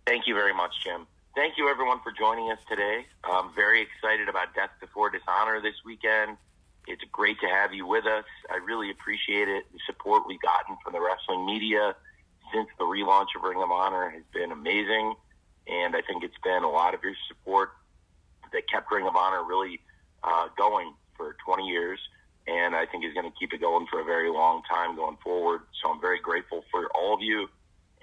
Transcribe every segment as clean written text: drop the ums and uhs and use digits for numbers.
Thank you very much, Jim. Thank you, everyone, for joining us today. I'm very excited about Death Before Dishonor this weekend. It's great to have you with us. I really appreciate it. The support we've gotten from the wrestling media since the relaunch of Ring of Honor has been amazing, and I think it's been a lot of your support that kept Ring of Honor really going for 20 years, and I think is going to keep it going for a very long time going forward. So I'm very grateful for all of you,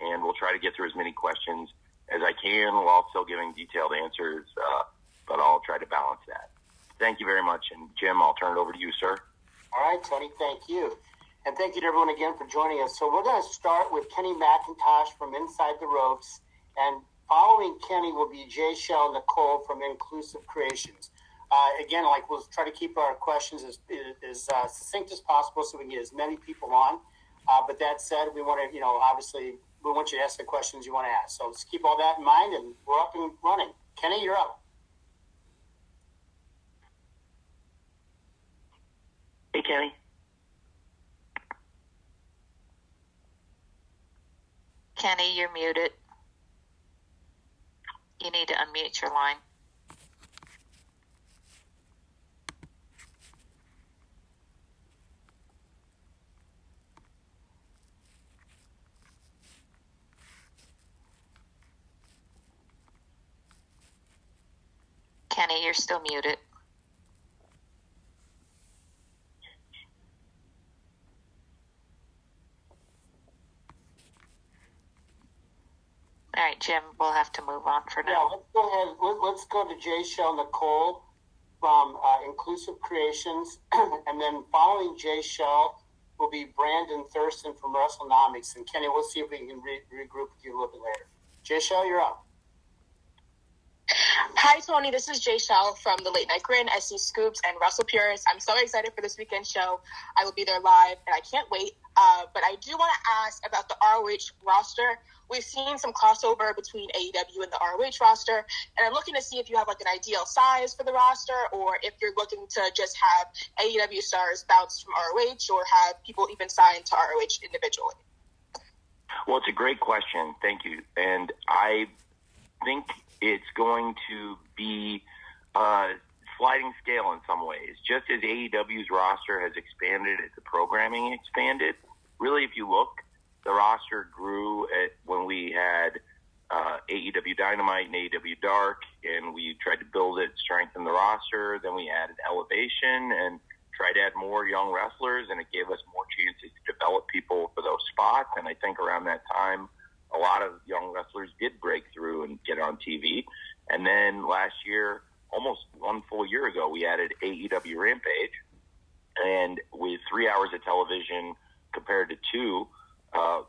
and we'll try to get through as many questions as I can while still giving detailed answers, but I'll try to balance that. Thank you very much, and Jim, I'll turn it over to you, sir. All right, Tony, thank you. And thank you to everyone again for joining us. So we're going to start with Kenny Mcintosh from Inside the Ropes, and following Kenny will be Jay Shell Nicole from Inclusive Creations. Again, we'll try to keep our questions as succinct as possible so we can get as many people on. But that said, we want to, obviously, we want you to ask the questions you want to ask. So let's keep all that in mind, and we're up and running. Kenny, you're up. Hey, Kenny. Kenny, you're muted. You need to unmute your line. Kenny, you're still muted. All right, Jim, we'll have to move on for now. Yeah, let's go ahead. Let's go to Jay Shell Nicole from Inclusive Creations. And then following Jay Shell will be Brandon Thurston from WrestleNomics. And Kenny, we'll see if we can regroup with you a little bit later. Jay Shell, you're up. Hi, Tony. This is Jay Shell from the Late Night Grin, SC Scoops, and Russell Purist. I'm so excited for this weekend show. I will be there live, and I can't wait. But I do want to ask about the ROH roster. We've seen some crossover between AEW and the ROH roster, and I'm looking to see if you have an ideal size for the roster, or if you're looking to just have AEW stars bounce from ROH, or have people even sign to ROH individually. Well, it's a great question. Thank you. And I think it's going to be a sliding scale in some ways. Just as AEW's roster has expanded as the programming expanded, really, if you look, the roster grew when we had AEW Dynamite and AEW Dark, and we tried to build it, strengthen the roster. Then we added Elevation and tried to add more young wrestlers, and it gave us more chances to develop people for those spots. And I think around that time, a lot of young wrestlers did break through and get on TV. And then last year, almost one full year ago, we added AEW Rampage. And with 3 hours of television compared to 2,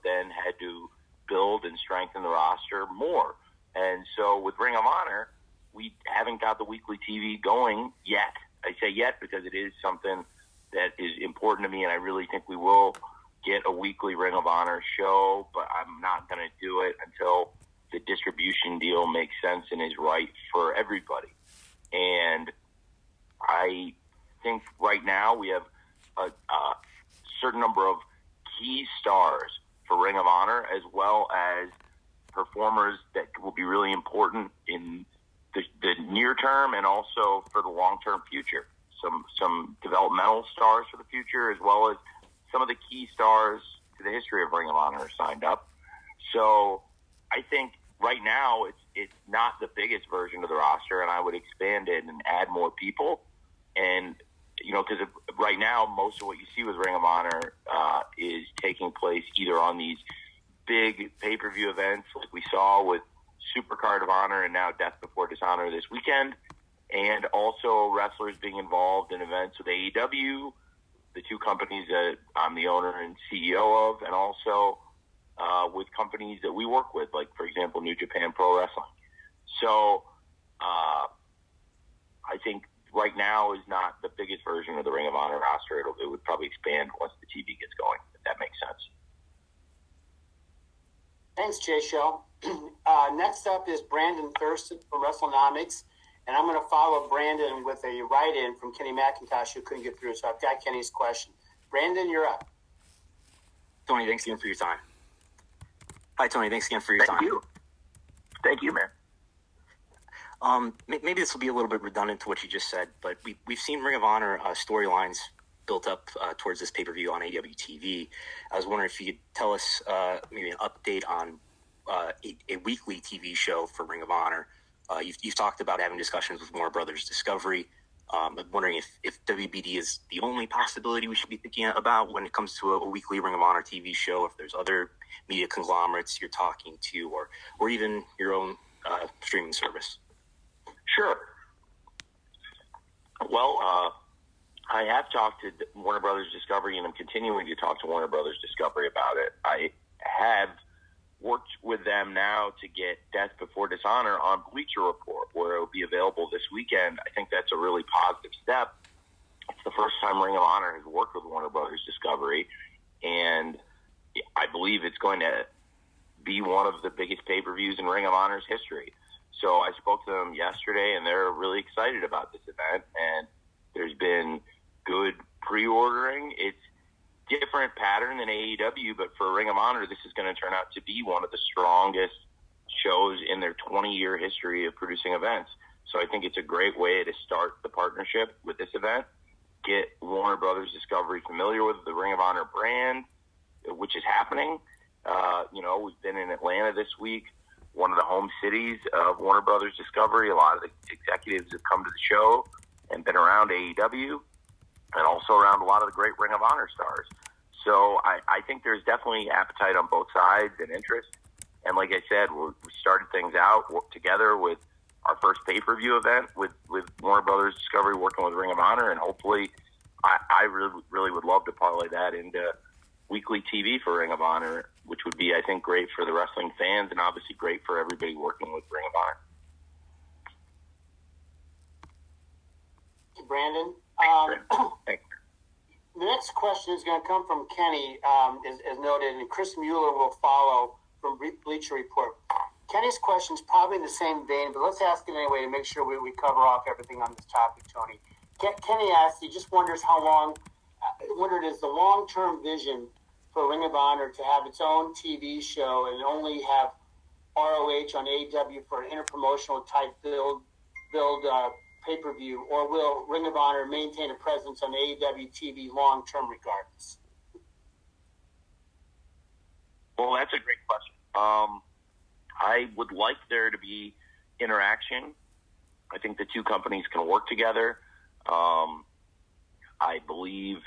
then had to build and strengthen the roster more. And so with Ring of Honor, we haven't got the weekly TV going yet. I say yet because it is something that is important to me, and I really think we will get a weekly Ring of Honor show, but I'm not going to do it until the distribution deal makes sense and is right for everybody. And I think right now we have a certain number of key stars for Ring of Honor, as well as performers that will be really important in the near term and also for the long-term future. Some developmental stars for the future, as well as some of the key stars to the history of Ring of Honor are signed up. So I think right now it's not the biggest version of the roster, and I would expand it and add more people. And, because right now most of what you see with Ring of Honor is taking place either on these big pay-per-view events like we saw with Supercard of Honor and now Death Before Dishonor this weekend, and also wrestlers being involved in events with AEW, the two companies that I'm the owner and CEO of, and also with companies that we work with, like, for example, New Japan Pro Wrestling. So I think right now is not the biggest version of the Ring of Honor roster. It would probably expand once the TV gets going, if that makes sense. Thanks, Jay Shell. Next up is Brandon Thurston from WrestleNomics, and I'm going to follow Brandon with a write-in from Kenny Mcintosh, who couldn't get through, so I've got Kenny's question. Brandon, you're up. Tony, thanks again for your time. Hi, Tony. Thanks again for your time. Thank you. Thank you, man. Maybe this will be a little bit redundant to what you just said, but we've seen Ring of Honor storylines built up towards this pay-per-view on AEW TV. I was wondering if you could tell us maybe an update on a weekly TV show for Ring of Honor. You've talked about having discussions with Warner Brothers Discovery. I'm wondering if WBD is the only possibility we should be thinking about when it comes to a weekly Ring of Honor TV show, if there's other media conglomerates you're talking to, or even your own streaming service. Sure. Well, I have talked to Warner Brothers Discovery, and I'm continuing to talk to Warner Brothers Discovery about it. I have worked with them now to get Death Before Dishonor on Bleacher Report, where it will be available this weekend. I think that's a really positive step. It's the first time Ring of Honor has worked with Warner Brothers Discovery, and I believe it's going to be one of the biggest pay-per-views in Ring of Honor's history. So I spoke to them yesterday, and they're really excited about this event, and there's been good pre-ordering. It's different pattern than AEW, but for Ring of Honor, this is going to turn out to be one of the strongest shows in their 20-year history of producing events. So I think it's a great way to start the partnership with this event, get Warner Brothers Discovery familiar with the Ring of Honor brand, which is happening. We've been in Atlanta this week, one of the home cities of Warner Brothers Discovery. A lot of the executives have come to the show and been around AEW, and also around a lot of the great Ring of Honor stars. So I think there's definitely appetite on both sides and interest. And like I said, we started things out together with our first pay-per-view event with Warner Brothers Discovery working with Ring of Honor, and hopefully I really would love to parlay that into weekly TV for Ring of Honor, which would be, I think, great for the wrestling fans and obviously great for everybody working with Ring of Honor. Brandon. Thanks. The next question is going to come from Kenny, as noted, and Chris Mueller will follow from Bleacher Report. Kenny's question is probably in the same vein, but let's ask it anyway to make sure we cover off everything on this topic, Tony. Kenny asks, he just wonders is the long-term vision for Ring of Honor to have its own TV show and only have ROH on AEW for an interpromotional type build pay-per-view, or will Ring of Honor maintain a presence on AEW TV long-term regardless? Well, that's a great question. I would like there to be interaction. I think the two companies can work together. I believe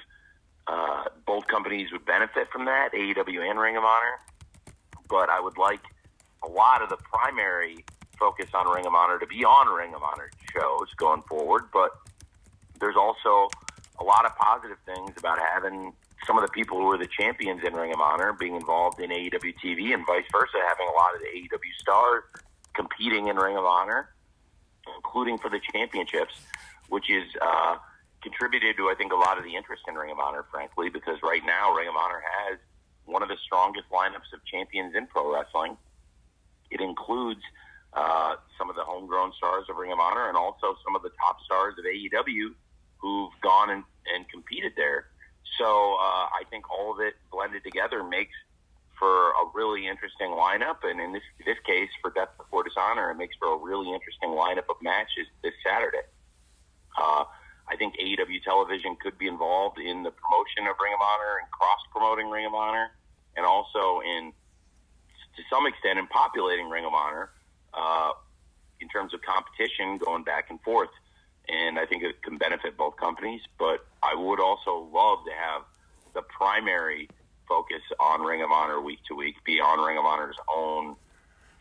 both companies would benefit from that, AEW and Ring of Honor. But I would like a lot of the primary focus on Ring of Honor to be on Ring of Honor shows going forward. But there's also a lot of positive things about having some of the people who are the champions in Ring of Honor being involved in AEW TV, and vice versa, having a lot of the AEW stars competing in Ring of Honor, including for the championships, which is contributed to, I think, a lot of the interest in Ring of Honor, frankly, because right now Ring of Honor has one of the strongest lineups of champions in pro wrestling. It includes some of the homegrown stars of Ring of Honor and also some of the top stars of AEW who've gone and competed there. So I think all of it blended together makes for a really interesting lineup. And in this case, for Death Before Dishonor, it makes for a really interesting lineup of matches this Saturday. I think AEW Television could be involved in the promotion of Ring of Honor and cross-promoting Ring of Honor, and also to some extent, in populating Ring of Honor in terms of competition going back and forth. And I think it can benefit both companies. But I would also love to have the primary focus on Ring of Honor week to week be on Ring of Honor's own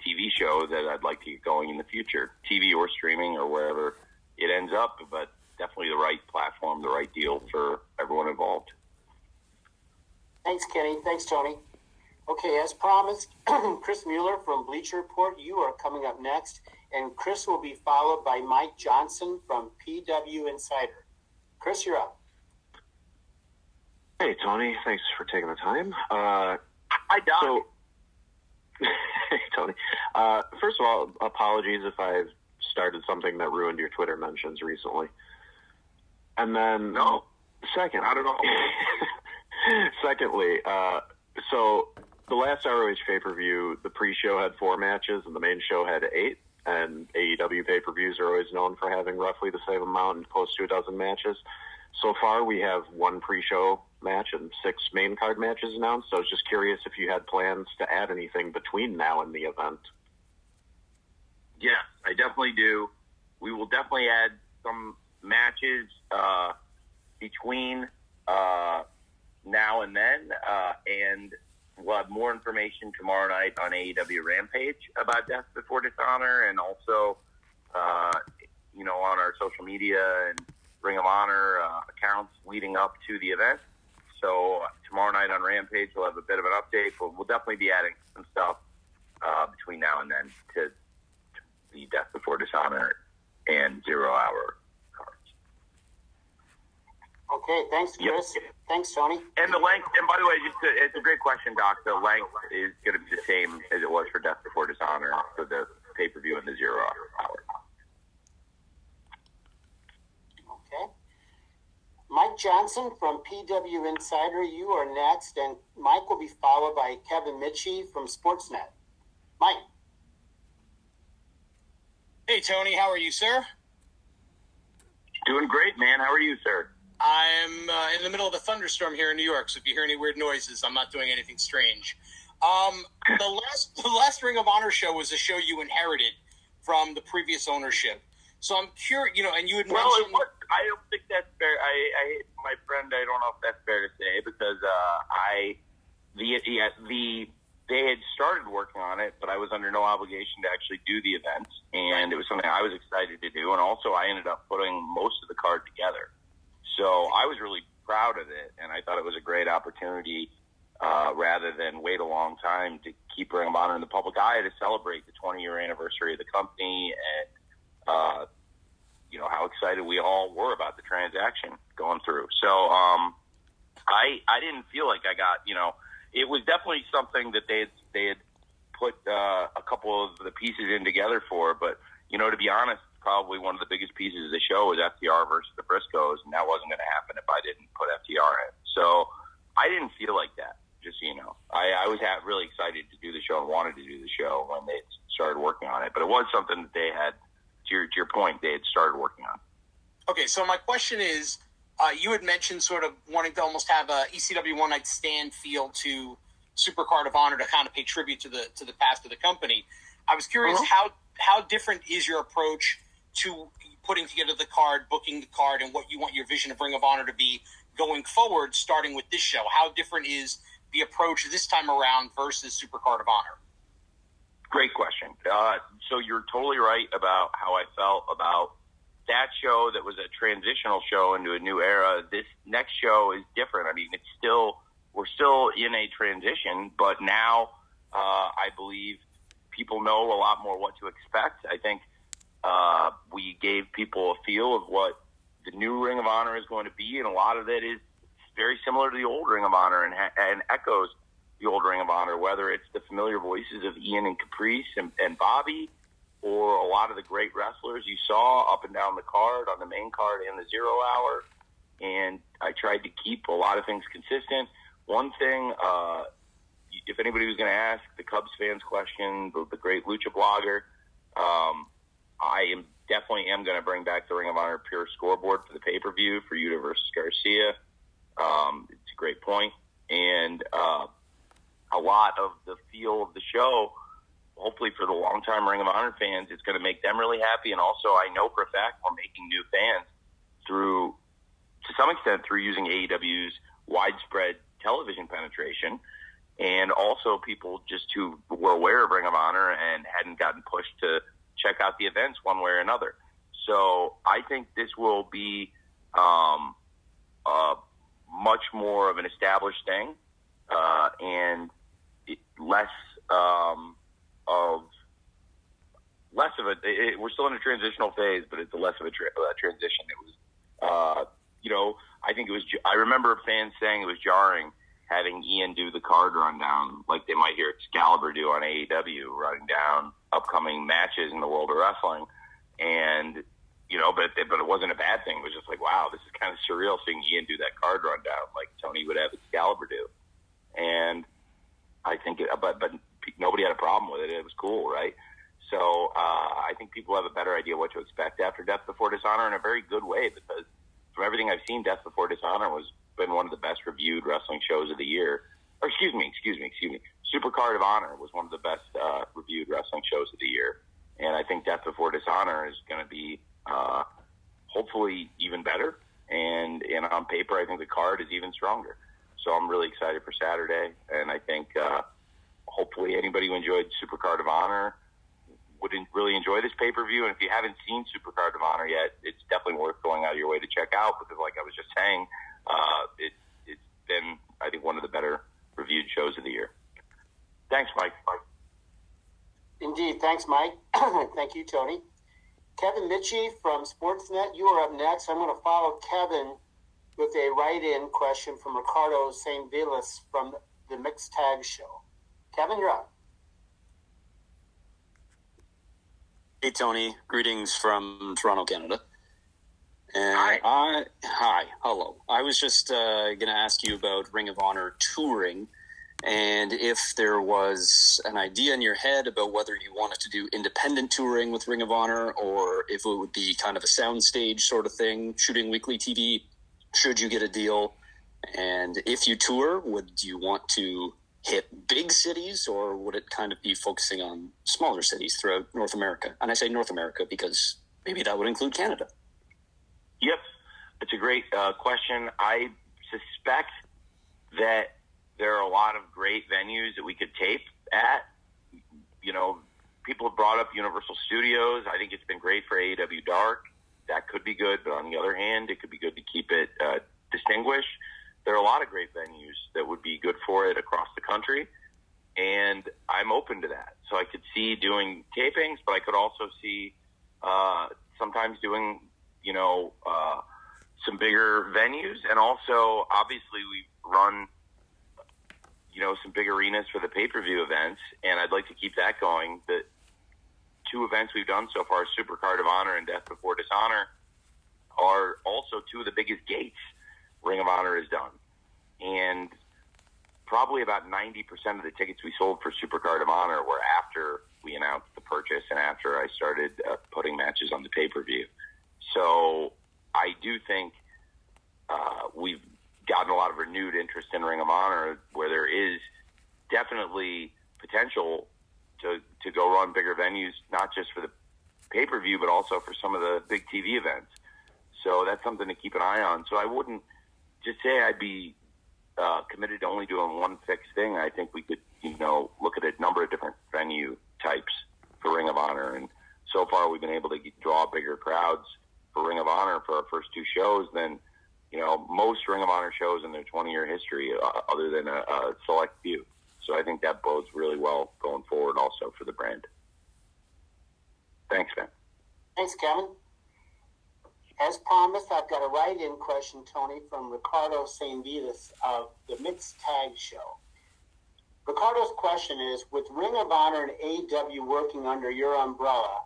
TV show that I'd like to get going in the future, TV or streaming or wherever it ends up, but definitely the right platform, the right deal for everyone involved. Thanks, Kenny. Thanks, Tony. Okay, as promised, Chris Mueller from Bleacher Report, you are coming up next, and Chris will be followed by Mike Johnson from PW Insider. Chris, you're up. Hey, Tony. Thanks for taking the time. Hi, Don. Hey, Tony. First of all, apologies if I've started something that ruined your Twitter mentions recently. And then, no, second, I don't know. Secondly, so the last ROH pay-per-view, the pre-show had 4 matches and the main show had 8. And AEW pay-per-views are always known for having roughly the same amount and close to a dozen matches. So far, we have 1 pre-show match and 6 main card matches announced. So I was just curious if you had plans to add anything between now and the event. Yes, I definitely do. We will definitely add some matches between now and then, and we'll have more information tomorrow night on AEW Rampage about Death Before Dishonor, and also, on our social media and Ring of Honor accounts leading up to the event. So tomorrow night on Rampage, we'll have a bit of an update, but we'll definitely be adding some stuff between now and then to the Death Before Dishonor and 0 Hour cards. Okay, thanks, Chris. Yep. Thanks, Tony. And the length, and by the way, it's a great question, Doc. The length is going to be the same as it was for Death Before Dishonor for the pay-per-view and the 0 Hour. Okay. Mike Johnson from PW Insider, you are next, and Mike will be followed by Kevin Mitchie from Sportsnet. Mike. Hey, Tony, how are you, sir? Doing great, man. How are you, sir? I'm in the middle of a thunderstorm here in New York, so if you hear any weird noises, I'm not doing anything strange. The last Ring of Honor show was a show you inherited from the previous ownership. So I'm curious, and you had mentioned... Well, I don't think that's fair. I my friend, I don't know if that's fair to say, because they had started working on it, but I was under no obligation to actually do the event, and it was something I was excited to do, and also I ended up putting most of the card together. So I was really proud of it, and I thought it was a great opportunity, rather than wait a long time, to keep Ring of Honor in the public eye, to celebrate the 20-year anniversary of the company, and how excited we all were about the transaction going through. So I didn't feel like I got, it was definitely something that they had put a couple of the pieces in together for, but to be honest, probably one of the biggest pieces of the show was FTR versus the Briscoes, and that wasn't going to happen if I didn't put FTR in. So I didn't feel like that, just so you know. I was really excited to do the show and wanted to do the show when they started working on it, but it was something that they had, to your point, they had started working on. Okay, so my question is, you had mentioned sort of wanting to almost have a ECW One Night Stand feel to Supercard of Honor to kind of pay tribute to the past of the company. I was curious, how different is your approach to putting together the card, booking the card, and what you want your vision of Ring of Honor to be going forward, starting with this show? How different is the approach this time around versus Supercard of Honor? Great question. So you're totally right about how I felt about that show that was a transitional show into a new era. This next show is different. I mean, we're still in a transition, but now I believe people know a lot more what to expect. I think we gave people a feel of what the new Ring of Honor is going to be, and a lot of it is very similar to the old Ring of Honor and echoes the old Ring of Honor, whether it's the familiar voices of Ian and Caprice and Bobby, or a lot of the great wrestlers you saw up and down the card, on the main card and the 0 Hour. And I tried to keep a lot of things consistent. One thing, if anybody was going to ask the Cubs fans question, the great Lucha blogger, I definitely am going to bring back the Ring of Honor Pure Scoreboard for the pay-per-view for Yuta versus Garcia. It's a great point. And a lot of the feel of the show, hopefully for the longtime Ring of Honor fans, it's going to make them really happy. And also, I know for a fact we're making new fans to some extent, through using AEW's widespread television penetration, and also people just who were aware of Ring of Honor and hadn't gotten pushed to check out the events one way or another. So I think this will be much more of an established thing, and less of a. We're still in a transitional phase, but it's less of a transition. It was, I think it was. I remember fans saying it was jarring having Ian do the card rundown, like they might hear Excalibur do on AEW, running down upcoming matches in the world of wrestling, and but it wasn't a bad thing. It was just like, wow, this is kind of surreal seeing Ian do that card rundown like Tony would have Excalibur do, and I think, but nobody had a problem with it. It was cool, right? So I think people have a better idea what to expect after Death Before Dishonor in a very good way, because from everything I've seen, Death Before Dishonor was been one of the best reviewed wrestling shows of the year. Or excuse me. Supercard of Honor was one of the best reviewed wrestling shows of the year, and I think Death Before Dishonor is going to be hopefully even better. And on paper, I think the card is even stronger. So I'm really excited for Saturday, and I think hopefully anybody who enjoyed Supercard of Honor would really enjoy this pay-per-view. And if you haven't seen Supercard of Honor yet, it's definitely worth going out of your way to check out, because like I was just saying, it's been, I think, one of the better reviewed shows of the year. Thanks, Mike. Indeed. Thanks, Mike. Thank you, Tony. Kevin Mitchie from Sportsnet, you are up next. I'm going to follow Kevin with a write-in question from Ricardo St. Vilas from the Mixed Tag Show. Kevin, you're up. Hey, Tony. Greetings from Toronto, Canada. And Hi. Hi. Hello. I was just going to ask you about Ring of Honor touring, and if there was an idea in your head about whether you wanted to do independent touring with Ring of Honor, or if it would be kind of a soundstage sort of thing, shooting weekly TV, should you get a deal. And if you tour, would you want to hit big cities, or would it kind of be focusing on smaller cities throughout North America? And I say North America because maybe that would include Canada. Yep. It's a great question. I suspect that there are a lot of great venues that we could tape at. You know, people have brought up Universal Studios. I think it's been great for AEW Dark. That could be good, but on the other hand, it could be good to keep it distinguished. There are a lot of great venues that would be good for it across the country, and I'm open to that. So I could see doing tapings, but I could also see sometimes doing, some bigger venues. And also, obviously, we run, some big arenas for the pay-per-view events, and I'd like to keep that going. The two events we've done so far, Supercard of Honor and Death Before Dishonor, are also two of the biggest gates Ring of Honor has done. And probably about 90% of the tickets we sold for Supercard of Honor were after we announced the purchase and after I started putting matches on the pay-per-view. So I do think we've gotten a lot of renewed interest in Ring of Honor, where there is definitely potential to go run bigger venues, not just for the pay-per-view, but also for some of the big TV events. So that's something to keep an eye on. So I wouldn't just say I'd be committed to only doing one fixed thing. I think we could, look at a number of different venue types for Ring of Honor. And so far we've been able to draw bigger crowds for Ring of Honor for our first two shows than, most Ring of Honor shows in their 20-year history, other than a select few. So I think that bodes really well going forward also for the brand. Thanks, man. Thanks, Kevin. As promised, I've got a write-in question, Tony, from Ricardo St. Vilas of the Mixed Tag Show. Ricardo's question is, with Ring of Honor and AEW working under your umbrella,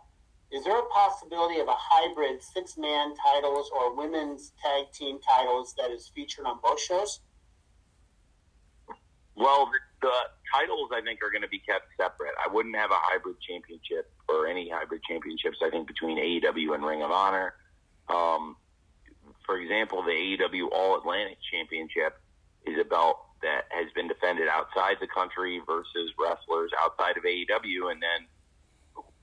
is there a possibility of a hybrid six-man titles or women's tag team titles that is featured on both shows? Well, the titles, I think, are going to be kept separate. I wouldn't have a hybrid championship or any hybrid championships, I think, between AEW and Ring of Honor. For example, the AEW All-Atlantic Championship is a belt that has been defended outside the country versus wrestlers outside of AEW, and then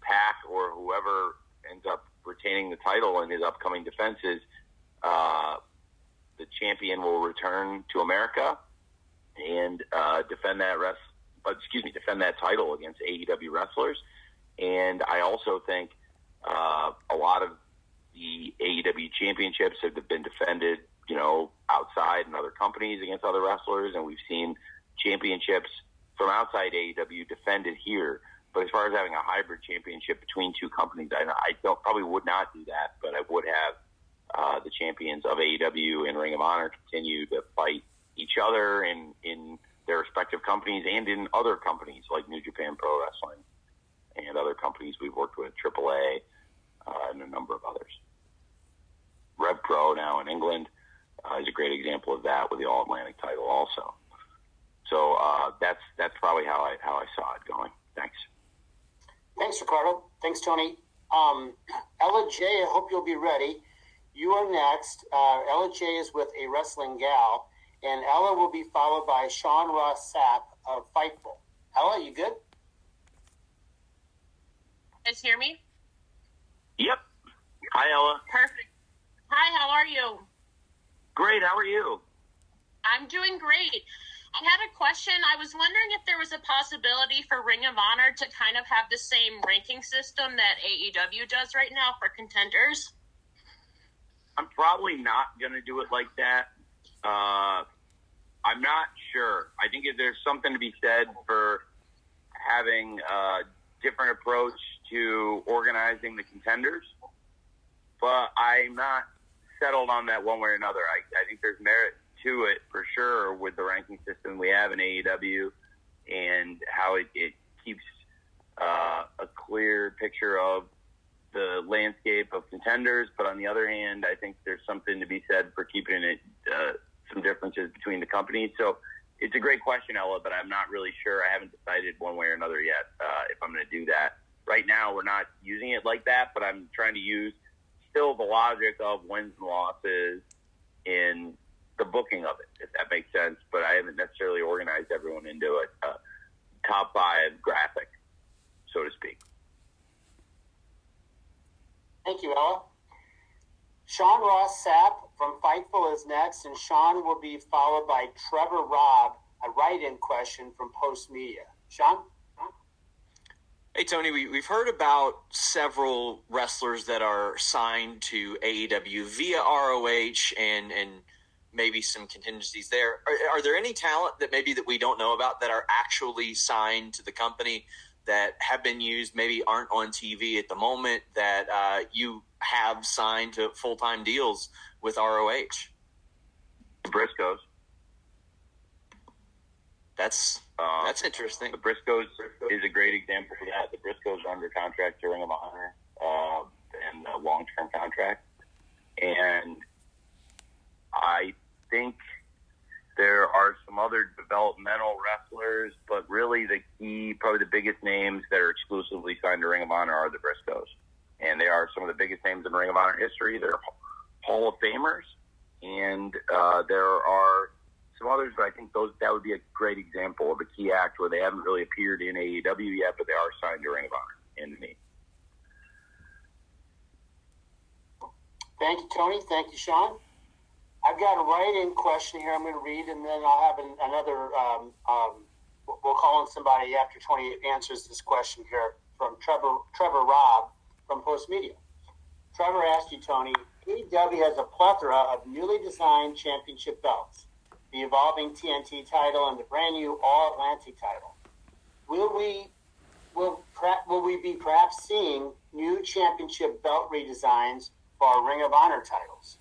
Pac or whoever ends up retaining the title in his upcoming defenses, the champion will return to America and defend that title against AEW wrestlers. And I also think a lot of the AEW championships have been defended, outside in other companies against other wrestlers, and we've seen championships from outside AEW defended here. But as far as having a hybrid championship between two companies, I probably would not do that, but I would have the champions of AEW and Ring of Honor continue to fight each other in their respective companies and in other companies like New Japan Pro Wrestling and other companies we've worked with, AAA, and a number of others. Rev Pro now in England is a great example of that with the All-Atlantic title also. So that's probably how I saw it going. Thanks. Thanks, Ricardo. Thanks, Tony. Ella J, I hope you'll be ready. You are next. Ella J is with a wrestling gal, and Ella will be followed by Sean Ross Sapp of Fightful. Ella, you good? Guys hear me? Yep. Hi, Ella. Perfect. Hi, how are you? Great. How are you? I'm doing great. I had a question. I was wondering if there was a possibility for Ring of Honor to kind of have the same ranking system that AEW does right now for contenders. I'm probably not going to do it like that. I'm not sure. I think if there's something to be said for having a different approach to organizing the contenders, but I'm not settled on that one way or another. I think there's merit to it for sure with the ranking system we have in AEW and how it keeps a clear picture of the landscape of contenders. But on the other hand, I think there's something to be said for keeping it some differences between the companies. So it's a great question, Ella, but I'm not really sure. I haven't decided one way or another yet if I'm going to do that. Right now, we're not using it like that, but I'm trying to use still the logic of wins and losses in the booking of it, if that makes sense. But I haven't necessarily organized everyone into a top 5 graphic, so to speak. Thank you, Ella. Sean Ross Sapp from Fightful is next, and Sean will be followed by Trevor Robb, a write-in question from Post Media. Sean? Hey, Tony, we've heard about several wrestlers that are signed to AEW via ROH and maybe some contingencies there. Are there any talent that maybe that we don't know about that are actually signed to the company that have been used, maybe aren't on TV at the moment, that you have signed to full-time deals with ROH? Briscoes. That's interesting. The Briscoes is a great example for that. The Briscoes are under contract to Ring of Honor and a long-term contract. And I think there are some other developmental wrestlers, but really the key, probably the biggest names that are exclusively signed to Ring of Honor are the Briscoes. And they are some of the biggest names in Ring of Honor history. They're Hall of Famers. And there are some others, but I think that would be a great example of a key act where they haven't really appeared in AEW yet, but they are signed to Ring of Honor and to me. Thank you, Tony. Thank you, Sean. I've got a write-in question here I'm going to read, and then I'll have another, we'll call on somebody after Tony answers this question here from Trevor Robb from Post Media. Trevor asked you, Tony, AEW has a plethora of newly designed championship belts, the evolving TNT title and the brand new All-Atlantic title. Will we be perhaps seeing new championship belt redesigns for our Ring of Honor titles?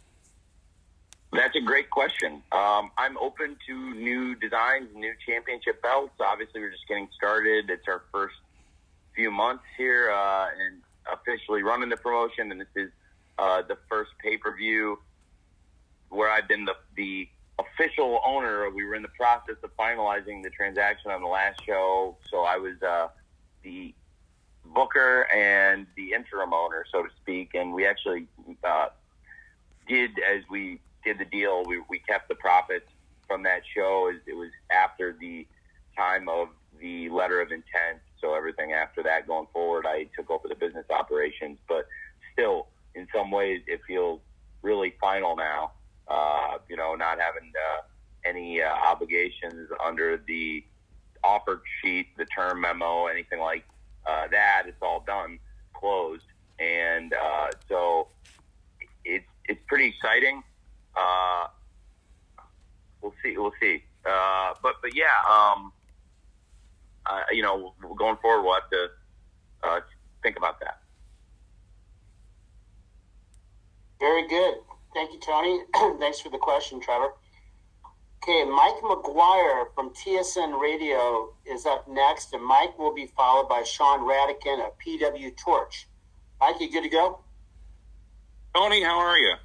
That's a great question. I'm open to new designs, new championship belts. Obviously, we're just getting started. It's our first few months here and officially running the promotion, and this is the first pay-per-view where I've been the official owner. We were in the process of finalizing the transaction on the last show, so I was the booker and the interim owner, so to speak, and we actually did, as we did the deal, we kept the profits from that show. It was after the time of the letter of intent, so everything after that going forward, I took over the business operations, but still, in some ways, it feels really final now. Not having any obligations under the offer sheet, the term memo, anything like that. It's all done, closed, and so it's pretty exciting. We'll see. But yeah, going forward, we'll have to think about that. Very good. Thank you, Tony. Thanks for the question, Trevor. Okay, Mike Mcguire from TSN Radio is up next, and Mike will be followed by Sean Radican of PW Torch. Mike, you good to go? Tony, how are you?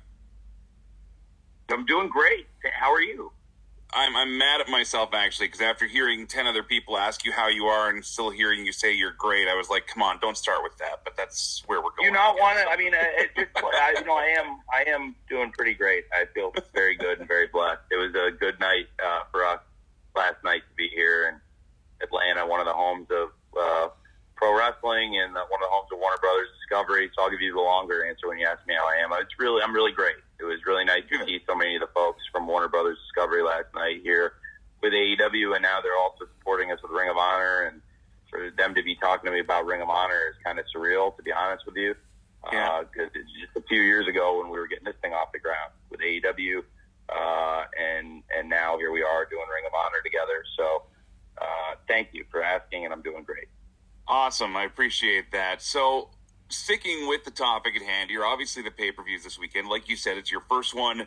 I'm doing great. How are you? I'm mad at myself, actually, because after hearing 10 other people ask you how you are and still hearing you say you're great, I was like, come on, don't start with that. But that's where we're going. You not want to? I mean, I am doing pretty great. I feel very good and very blessed. It was a good night for us last night to be here in Atlanta, one of the homes of pro wrestling and one of the homes of Warner Brothers Discovery. So I'll give you the longer answer when you ask me how I am. I'm really great. It was really nice to see so many of the folks from Warner Brothers Discovery last night here with AEW, and now they're also supporting us with Ring of Honor. And for them to be talking to me about Ring of Honor is kind of surreal, to be honest with you, because it's just a few years ago when we were getting this thing off the ground with AEW, and now here we are doing Ring of Honor together. So thank you for asking, and I'm doing great. Awesome. I appreciate that. So sticking with the topic at hand, you're obviously the pay-per-views this weekend. Like you said, it's your first one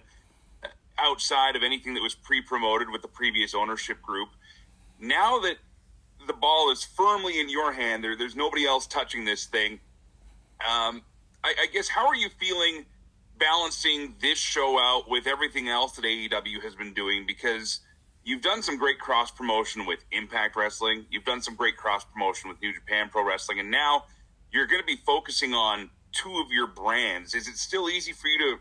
outside of anything that was pre-promoted with the previous ownership group. Now that the ball is firmly in your hand, there's nobody else touching this thing. I guess, how are you feeling balancing this show out with everything else that AEW has been doing? Because you've done some great cross-promotion with Impact Wrestling. You've done some great cross-promotion with New Japan Pro Wrestling. And now you're going to be focusing on two of your brands. Is it still easy for you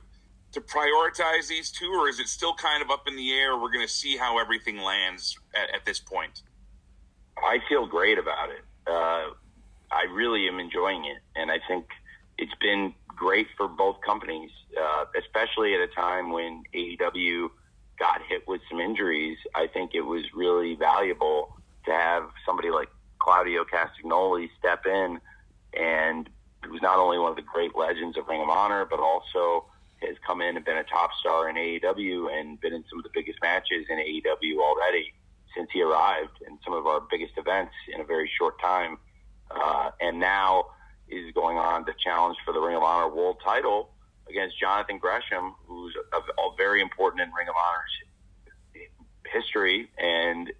to prioritize these two, or is it still kind of up in the air? We're going to see how everything lands at this point. I feel great about it. I really am enjoying it. And I think it's been great for both companies, especially at a time when AEW got hit with some injuries. I think it was really valuable to have somebody like Claudio Castagnoli step in, and who's not only one of the great legends of Ring of Honor, but also has come in and been a top star in AEW and been in some of the biggest matches in AEW already since he arrived, in some of our biggest events in a very short time. And now is going on to challenge for the Ring of Honor World title against Jonathan Gresham, who's very important in Ring of Honor's history. And,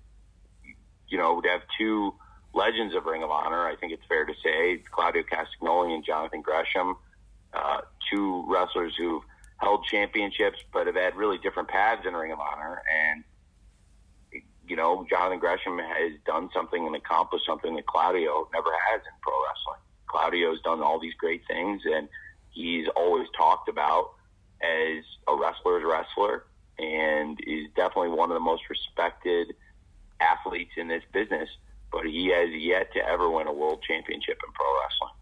you know, to have two legends of Ring of Honor, I think it's fair to say, Claudio Castagnoli and Jonathan Gresham, two wrestlers who've held championships but have had really different paths in Ring of Honor. And, you know, Jonathan Gresham has done something and accomplished something that Claudio never has in pro wrestling. Claudio's done all these great things, and he's always talked about as a wrestler's wrestler, and is definitely one of the most respected athletes in this business. But he has yet to ever win a world championship in pro wrestling.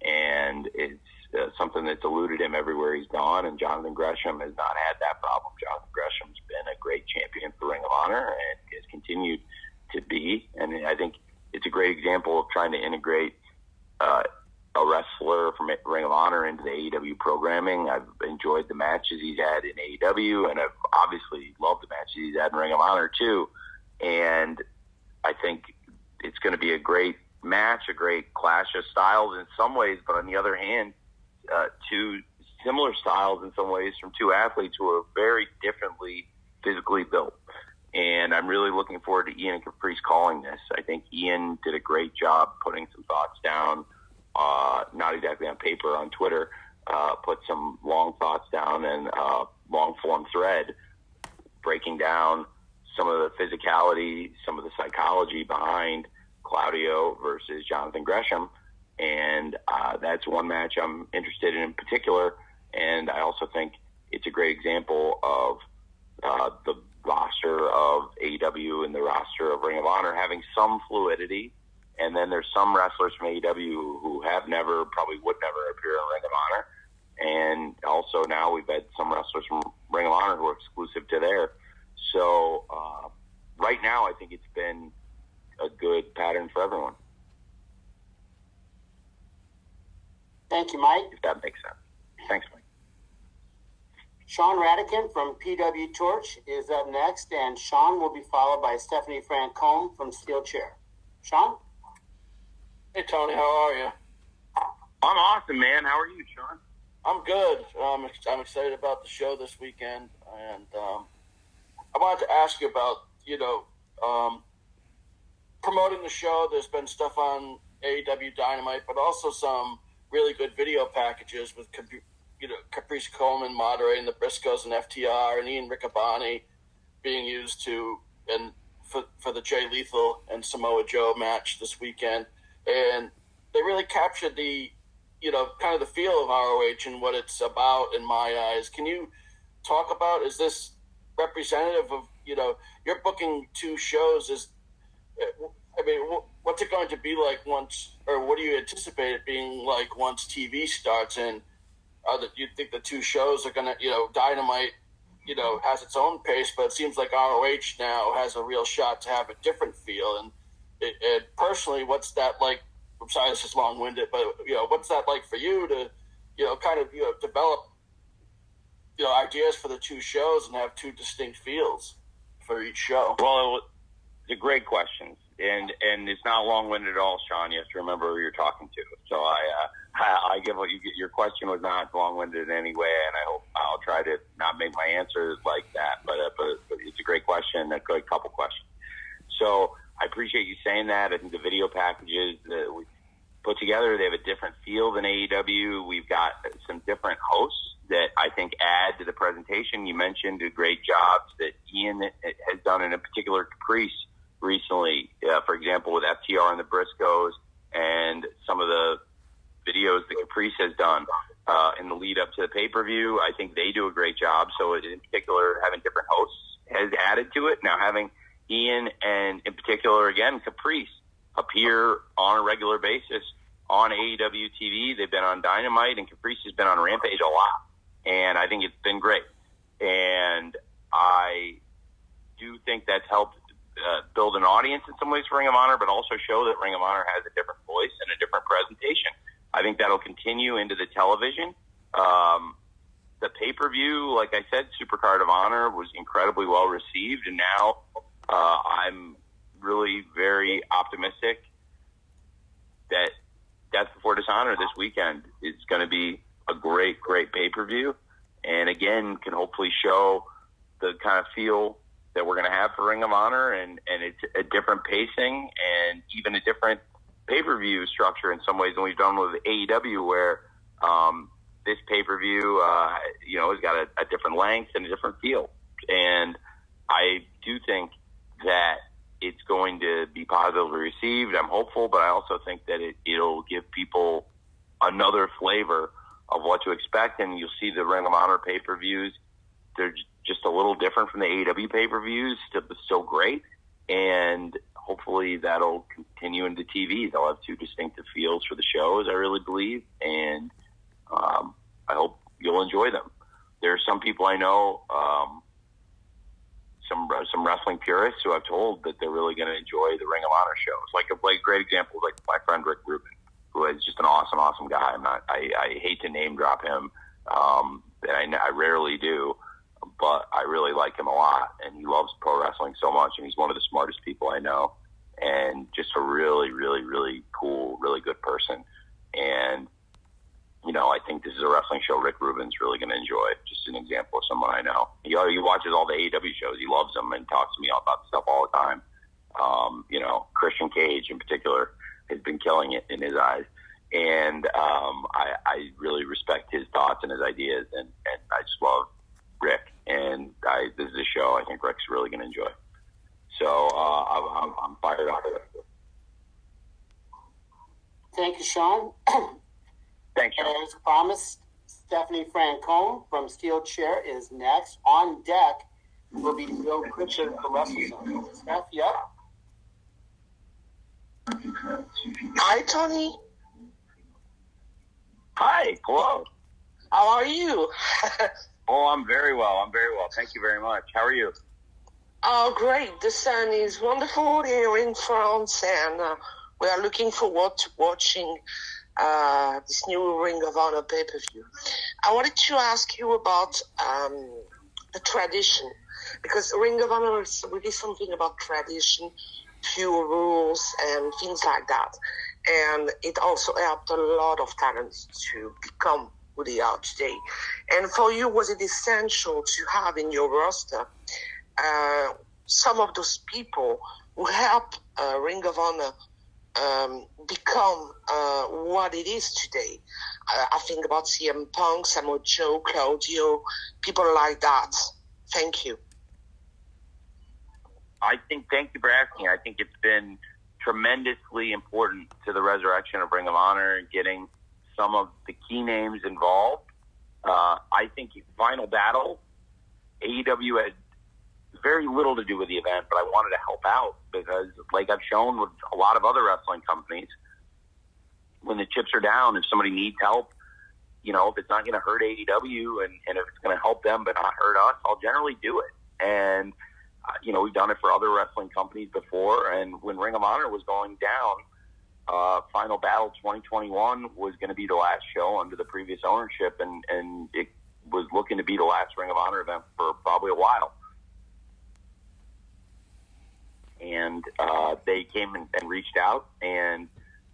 And it's something that's eluded him everywhere he's gone, and Jonathan Gresham has not had that problem. Jonathan Gresham's been a great champion for Ring of Honor and has continued to be. And I think it's a great example of trying to integrate a wrestler from Ring of Honor into the AEW programming. I've enjoyed the matches he's had in AEW, and I've obviously loved the matches he's had in Ring of Honor too. And I think it's going to be a great match, a great clash of styles in some ways, but on the other hand, two similar styles in some ways from two athletes who are very differently physically built. And I'm really looking forward to Ian and Caprice calling this. I think Ian did a great job putting some thoughts down, not exactly on paper, on Twitter, put some long thoughts down and long-form thread, breaking down some of the physicality, some of the psychology behind Claudio versus Jonathan Gresham. And that's one match I'm interested in particular. And I also think it's a great example of the roster of AEW and the roster of Ring of Honor having some fluidity. And then there's some wrestlers from AEW who have never, probably would never appear in Ring of Honor. And also now we've had some wrestlers from Ring of Honor who are exclusive to there. So right now I think it's been a good pattern for everyone. Thank you, Mike. If that makes sense. Thanks, Mike. Sean Radican from PW Torch is up next, and Sean will be followed by Stephanie Francombe from Steel Chair. Sean? Hey, Tony, how are you? I'm awesome, man. How are you, Sean? I'm good. I'm excited about the show this weekend, and I wanted to ask you about, promoting the show. There's been stuff on AEW Dynamite, but also some really good video packages with, Caprice Coleman moderating the Briscoes and FTR, and Ian Riccaboni being used for the Jay Lethal and Samoa Joe match this weekend, and they really captured the, kind of the feel of ROH and what it's about in my eyes. Can you talk about, is this representative of, you're booking 2 shows, what's it going to be like once, or what do you anticipate it being like once TV starts? And do you think the 2 shows are going to, Dynamite, has its own pace, but it seems like ROH now has a real shot to have a different feel. And personally, what's that like? I'm sorry, this is long-winded, but what's that like for you to, develop, ideas for the 2 shows and have 2 distinct feels for each show? Well, they're great questions, and it's not long-winded at all, Sean. You have to remember who you're talking to. So I give what you get. Your question was not long-winded in any way, and I'll try to not make my answers like that. But it's a great question, a good couple questions. So I appreciate you saying that. I think the video packages that we put together, they have a different feel than AEW. We've got some different hosts that I think add to the presentation. You mentioned the great jobs that Ian has done, in a particular Caprice recently, for example, with FTR and the Briscoes, and some of the videos that Caprice has done in the lead up to the pay-per-view. I think they do a great job. So in particular, having different hosts has added to it. Now having Ian and in particular, again, Caprice appear on a regular basis on AEW TV. They've been on Dynamite, and Caprice has been on Rampage a lot. And I think it's been great. And I do think that's helped build an audience in some ways for Ring of Honor, but also show that Ring of Honor has a different voice and a different presentation. I think that'll continue into the television. The pay-per-view, like I said, Supercard of Honor was incredibly well received, and now I'm really very optimistic that Death Before Dishonor this weekend is going to be a great, great pay-per-view, and again, can hopefully show the kind of feel that we're going to have for Ring of Honor, and it's a different pacing and even a different pay-per-view structure in some ways than we've done with AEW, where this pay-per-view, has got a different length and a different feel. And I do think that it's going to be positively received. I'm hopeful, but I also think that it'll give people another flavor of what to expect. And you'll see the Ring of Honor pay-per-views. They're just a little different from the AEW pay-per-views, still great. And hopefully that'll continue into TV. They'll have 2 distinctive feels for the shows, I really believe. And I hope you'll enjoy them. There are some people I know, some wrestling purists who I've told that they're really going to enjoy the Ring of Honor shows. Like a great example, like my friend Rick Rubin, who is just an awesome, awesome guy. I hate to name drop him, and I rarely do, but I really like him a lot, and he loves pro wrestling so much, and he's one of the smartest people I know, and just a really, really, really cool, really good person. And I think this is a wrestling show Rick Rubin's really going to enjoy. Just an example of someone I know. He watches all the AEW shows. He loves them and talks to me about stuff all the time. Christian Cage in particular has been killing it in his eyes. And I really respect his thoughts and his ideas, and I just love Rick. And this is a show I think Rick's really going to enjoy. So I'm fired up. Thank you, Sean. Thanks, Sean. As promised, Stephanie Francone from Steel Chair is next. On deck will be Bill Pritchard from WrestleZone. Steph, yep. Hi, Tony. Hi, hello. How are you? Oh, I'm very well. Thank you very much. How are you? Oh, great. The sun is wonderful here in France, and we are looking forward to watching this new Ring of Honor pay-per-view. I wanted to ask you about the tradition, because Ring of Honor is really something about tradition, pure rules, and things like that. And it also helped a lot of talents to become who they are today. And for you, was it essential to have in your roster some of those people who help Ring of Honor become what it is today? I think about CM Punk, Samoa Joe, Claudio, people like that. Thank you. Thank you for asking. I think it's been tremendously important to the resurrection of Ring of Honor and getting some of the key names involved. I think Final Battle, AEW had very little to do with the event, but I wanted to help out because, like I've shown with a lot of other wrestling companies, when the chips are down, if somebody needs help, if it's not going to hurt AEW and if it's going to help them but not hurt us, I'll generally do it. And, we've done it for other wrestling companies before. And when Ring of Honor was going down, Final Battle 2021 was going to be the last show under the previous ownership, and it was looking to be the last Ring of Honor event for probably a while. And they came and reached out and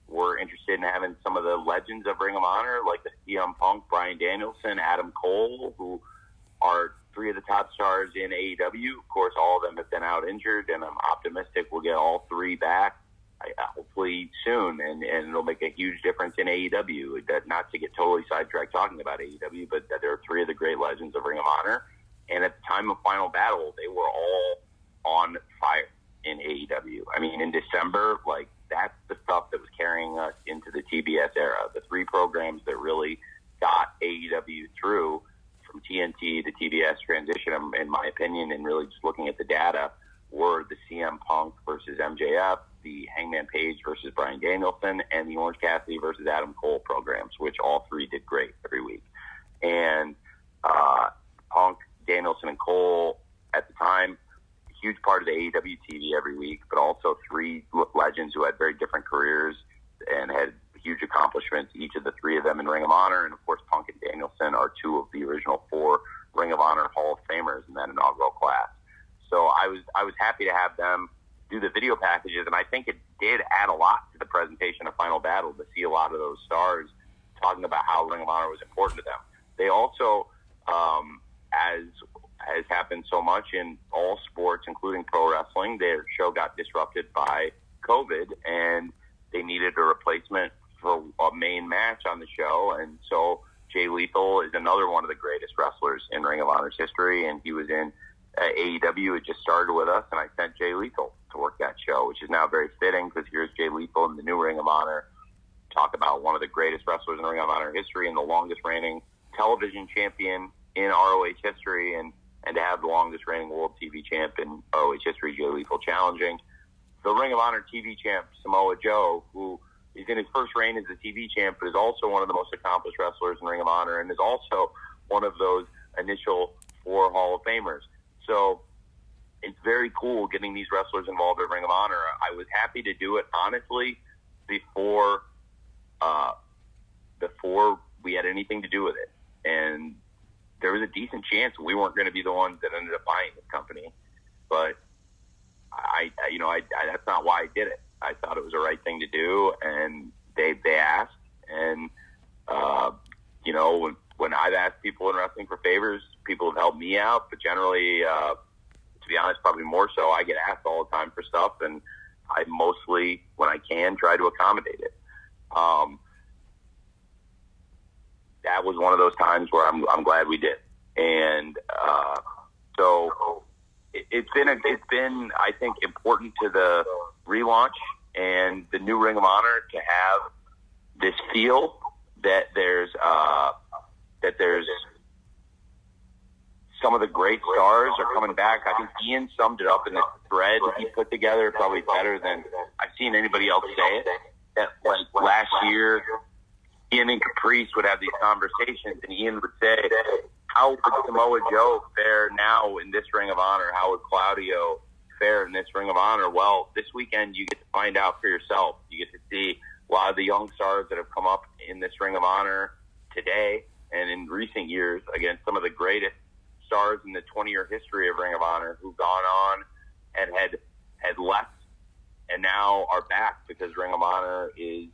were interested in having some of the legends of Ring of Honor, like the CM Punk, Bryan Danielson, Adam Cole, who are three of the top stars in AEW. Of course, all of them have been out injured, and I'm optimistic we'll get all three back, hopefully soon, and it'll make a huge difference in AEW. Not to get totally sidetracked talking about AEW, but there are three of the great legends of Ring of Honor, and at the time of Final Battle, they were all on fire in AEW. I mean, in December, that's the stuff that was carrying us into the TBS era. The three programs that really got AEW through from TNT to TBS transition, in my opinion, and really just looking at the data, were the CM Punk versus MJF, the Hangman Page versus Bryan Danielson, and the Orange Cassidy versus Adam Cole programs, which all three did great every week. And Punk, Danielson, and Cole at the time, huge part of the AEW TV every week, but also three legends who had very different careers and had huge accomplishments, each of the three of them in Ring of Honor. And of course, Punk and Danielson are two of the original four Ring of Honor Hall of Famers in that inaugural class. So I was happy to have them do the video packages, and I think it did add a lot to the presentation of Final Battle to see a lot of those stars talking about how Ring of Honor was important to them. They also, as has happened so much in all sports, including pro wrestling, their show got disrupted by COVID, and they needed a replacement for a main match on the show. And so Jay Lethal is another one of the greatest wrestlers in Ring of Honor's history, and he was in AEW. It just started with us, and I sent Jay Lethal to work that show, which is now very fitting because here's Jay Lethal in the new Ring of Honor talk about one of the greatest wrestlers in Ring of Honor history and the longest reigning television champion in ROH history, and to have the longest reigning world TV champ in ROH history, Jay Lethal, challenging the Ring of Honor TV champ, Samoa Joe, who is in his first reign as the TV champ, but is also one of the most accomplished wrestlers in Ring of Honor and is also one of those initial 4 Hall of Famers. So it's very cool getting these wrestlers involved in Ring of Honor. I was happy to do it, honestly, before we had anything to do with it. And there was a decent chance we weren't going to be the ones that ended up buying this company. But I that's not why I did it. I thought it was the right thing to do, and they asked. And, when I've asked people in wrestling for favors, people have helped me out. But generally, to be honest, probably more so, I get asked all the time for stuff, and I mostly, when I can, try to accommodate it. That was one of those times where I'm glad we did. And so it's been, I think, important to the relaunch and the new Ring of Honor to have this feel that there's some of the great stars are coming back. I think Ian summed it up in the thread he put together probably better than I've seen anybody else say it. That last year, Ian and Caprice would have these conversations, and Ian would say, how would Samoa Joe fare now in this Ring of Honor? How would Claudio fare in this Ring of Honor? Well, this weekend you get to find out for yourself. You get to see a lot of the young stars that have come up in this Ring of Honor today and in recent years against some of the greatest stars in the 20-year history of Ring of Honor who've gone on and had left and now are back because Ring of Honor is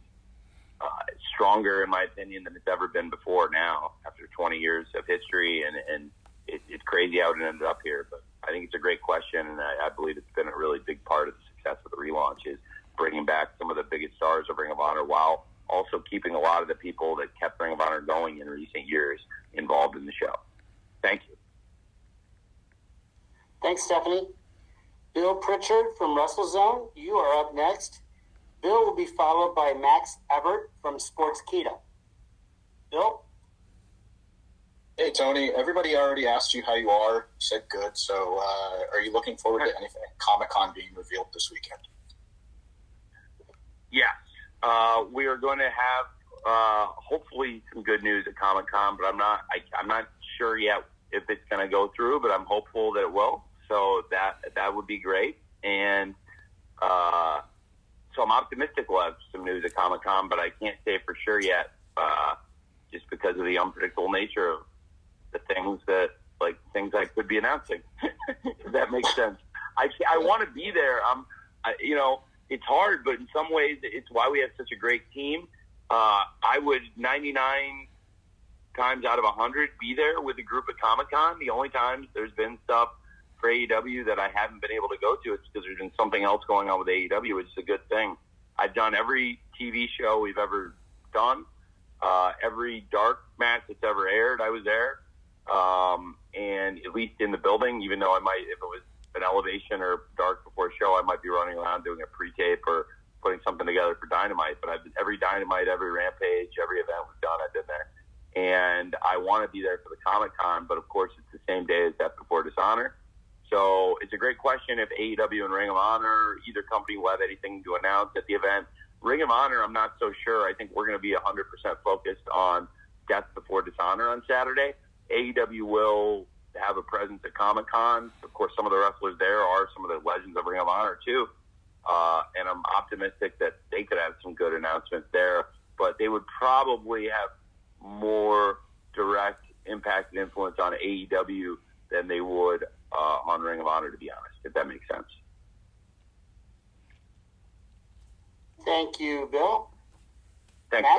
stronger, in my opinion, than it's ever been before now after 20 years of history. And it's crazy how it ended up here. But I think it's a great question, and I believe it's been a really big part of the success of the relaunch is bringing back some of the biggest stars of Ring of Honor while also keeping a lot of the people that kept Ring of Honor going in recent years involved in the show. Thank you. Thanks, Stephanie. Bill Pritchard from WrestleZone, you are up next. Bill will be followed by Max Everett from Sportskeeda. Bill? Hey, Tony. Everybody already asked you how you are. You said good. So are you looking forward to anything Comic-Con being revealed this weekend? Yes. We are going to have hopefully some good news at Comic-Con, but I'm not sure yet if it's going to go through, but I'm hopeful that it will. So that would be great. And so I'm optimistic we'll have some news at Comic-Con, but I can't say for sure yet just because of the unpredictable nature of the things I could be announcing. If that makes sense. I want to be there. It's hard, but in some ways it's why we have such a great team. I would 99 times out of 100 be there with a group at Comic-Con. The only times there's been stuff for AEW that I haven't been able to go to, it's because there's been something else going on with AEW, which is a good thing. I've done every TV show we've ever done. Every dark match that's ever aired, I was there. And at least in the building, even though I might, if it was an elevation or dark before a show, I might be running around doing a pre-tape or putting something together for Dynamite. But every Dynamite, every Rampage, every event we've done, I've been there. And I want to be there for the Comic-Con, but of course it's the same day as Death Before Dishonor. So it's a great question if AEW and Ring of Honor, either company will have anything to announce at the event. Ring of Honor, I'm not so sure. I think we're going to be 100% focused on Death Before Dishonor on Saturday. AEW will have a presence at Comic-Con. Of course, some of the wrestlers there are some of the legends of Ring of Honor, too. And I'm optimistic that they could have some good announcements there. But they would probably have more direct impact and influence on AEW than they would on Ring of Honor, to be honest, if that makes sense. Thank you, Bill. Thanks,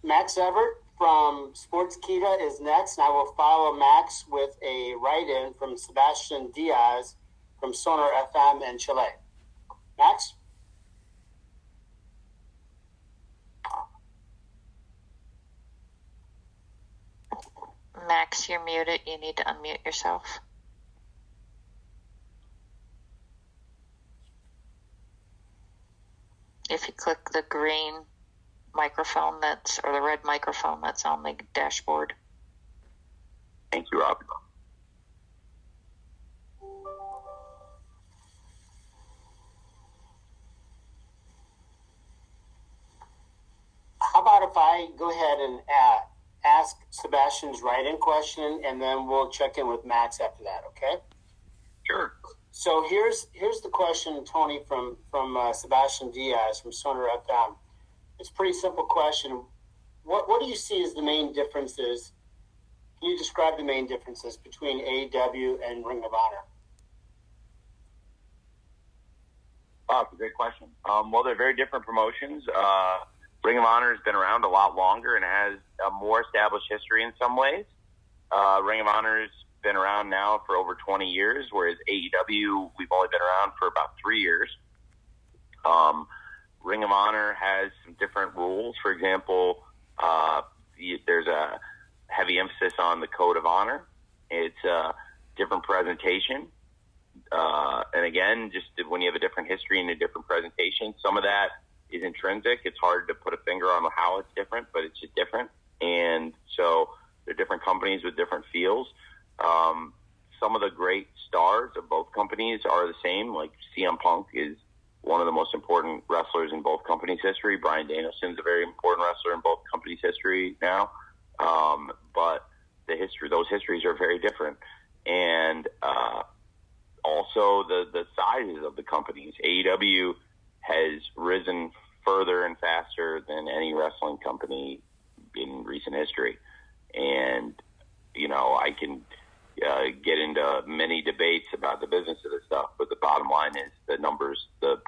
Max Everett from Sportskeeda is next, and I will follow Max with a write-in from Sebastian Diaz from Sonar FM in Chile. Max? Max, you're muted. You need to unmute yourself. If you click the green microphone or the red microphone that's on the dashboard. Thank you, Rob. How about if I go ahead and ask Sebastian's write-in question, and then we'll check in with Max after that, okay? Sure. So here's the question, Tony, from Sebastian Diaz from Sonar FM. It's a pretty simple question. What do you see as the main differences? Can you describe the main differences between AEW and Ring of Honor? It's a great question. Well, they're very different promotions. Ring of Honor has been around a lot longer and has a more established history in some ways. Ring of Honor's been around now for over 20 years, whereas AEW, we've only been around for about 3 years. Ring of Honor has some different rules. For example, there's a heavy emphasis on the Code of Honor. It's a different presentation. And again, just when you have a different history and a different presentation, some of that is intrinsic. It's hard to put a finger on how it's different, but it's just different. And so they're different companies with different feels. Some of the great stars of both companies are the same. Like CM Punk is one of the most important wrestlers in both companies' history. Bryan Danielson's a very important wrestler in both companies' history now. But those histories are very different. And also the sizes of the companies. AEW has risen further and faster than any wrestling company in recent history. And, I can get into many debates about the business of this stuff, but the bottom line is the numbers, the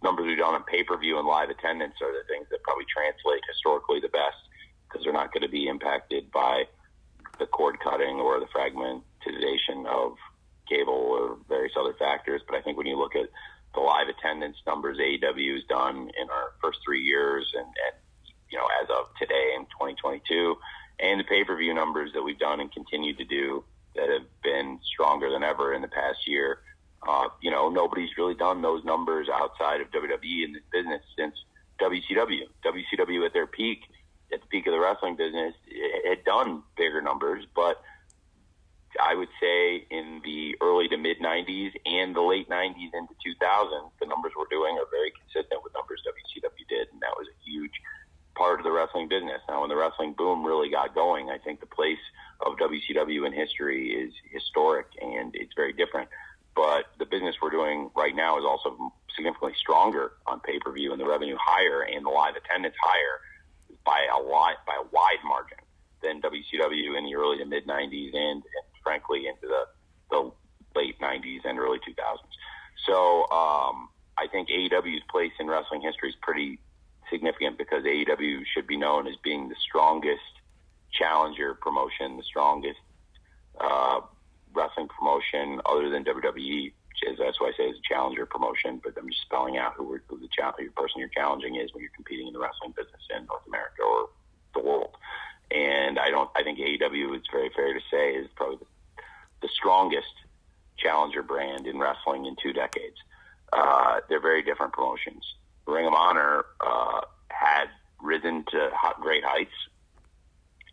numbers we've done on pay-per-view and live attendance are the things that probably translate historically the best, because they're not going to be impacted by the cord cutting or the fragmentization of cable or various other factors. But I think when you look at the live attendance numbers AEW has done in our first 3 years and as of today in 2022, and the pay-per-view numbers that we've done and continue to do that have been stronger than ever in the past year, Nobody's really done those numbers outside of WWE in this business since WCW. WCW at the peak of the wrestling business, had done bigger numbers, but I would say in the early to mid 90s and the late 90s into 2000, the numbers we're doing are very consistent with numbers WCW did, and that was a huge part of the wrestling business. Now, when the wrestling boom really got going, I think the place of WCW in history is historic, and it's very different. But the business we're doing right now is also significantly stronger on pay-per-view, and the revenue higher, and the live attendance higher by a wide margin than WCW in the early to mid 90s and frankly into the late 90s and early 2000s. So I think AEW's place in wrestling history is pretty significant, because AEW should be known as being the strongest challenger promotion, the strongest wrestling promotion other than WWE. That's why I say it's a challenger promotion, but I'm just spelling out who the person you're challenging is when you're competing in the wrestling business in North America or the world. And I think AEW, it's very fair to say, is probably the strongest challenger brand in wrestling in 2 decades. They're very different promotions. Ring of Honor had risen to great heights,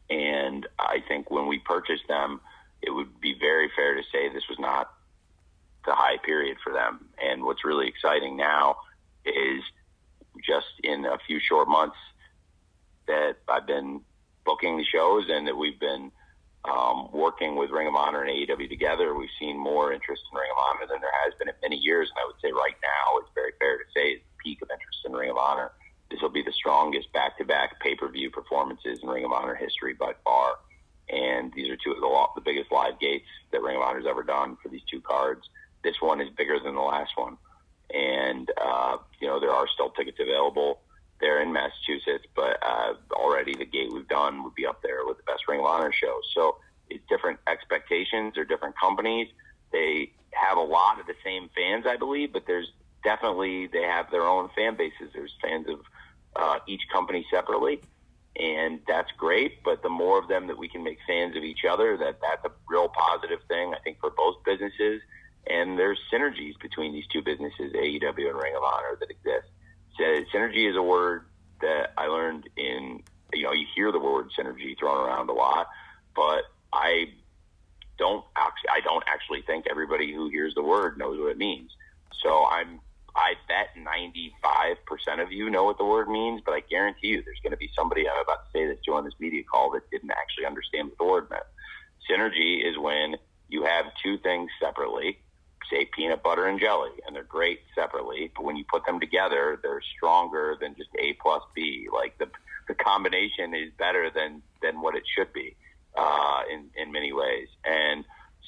and I think when we purchased them, it would be very fair to say this was not the high period for them. And what's really exciting now is just in a few short months that I've been booking the shows and that we've been working with Ring of Honor and AEW together, we've seen more interest in Ring of Honor than there has been in many years. And I would say right now, it's very fair to say it's the peak of interest in Ring of Honor. This will be the strongest back-to-back pay-per-view performances in Ring of Honor history by far. And these are two of the biggest live gates that Ring of Honor's ever done for these 2 cards. This one is bigger than the last one. And, there are still tickets available. They're in Massachusetts, but already the gate we've done would be up there with the best Ring of Honor shows. So it's different expectations. They're different companies. They have a lot of the same fans, I believe, but they have their own fan bases. There's fans of each company separately, and that's great. But the more of them that we can make fans of each other, that's a real positive thing, I think, for both businesses. And there's synergies between these 2 businesses, AEW and Ring of Honor, that exist. So synergy is a word that I learned in, you hear the word synergy thrown around a lot, but I don't actually think everybody who hears the word knows what it means. So I bet 95% of you know what the word means, but I guarantee you there's going to be somebody, I'm about to say this, join this media call, that didn't actually understand what the word meant. Synergy is when you have 2 things separately, say peanut butter and jelly, and they're great separately, but when you put them together, they're stronger than just A plus B. Like the combination is better than what it should be in many ways. And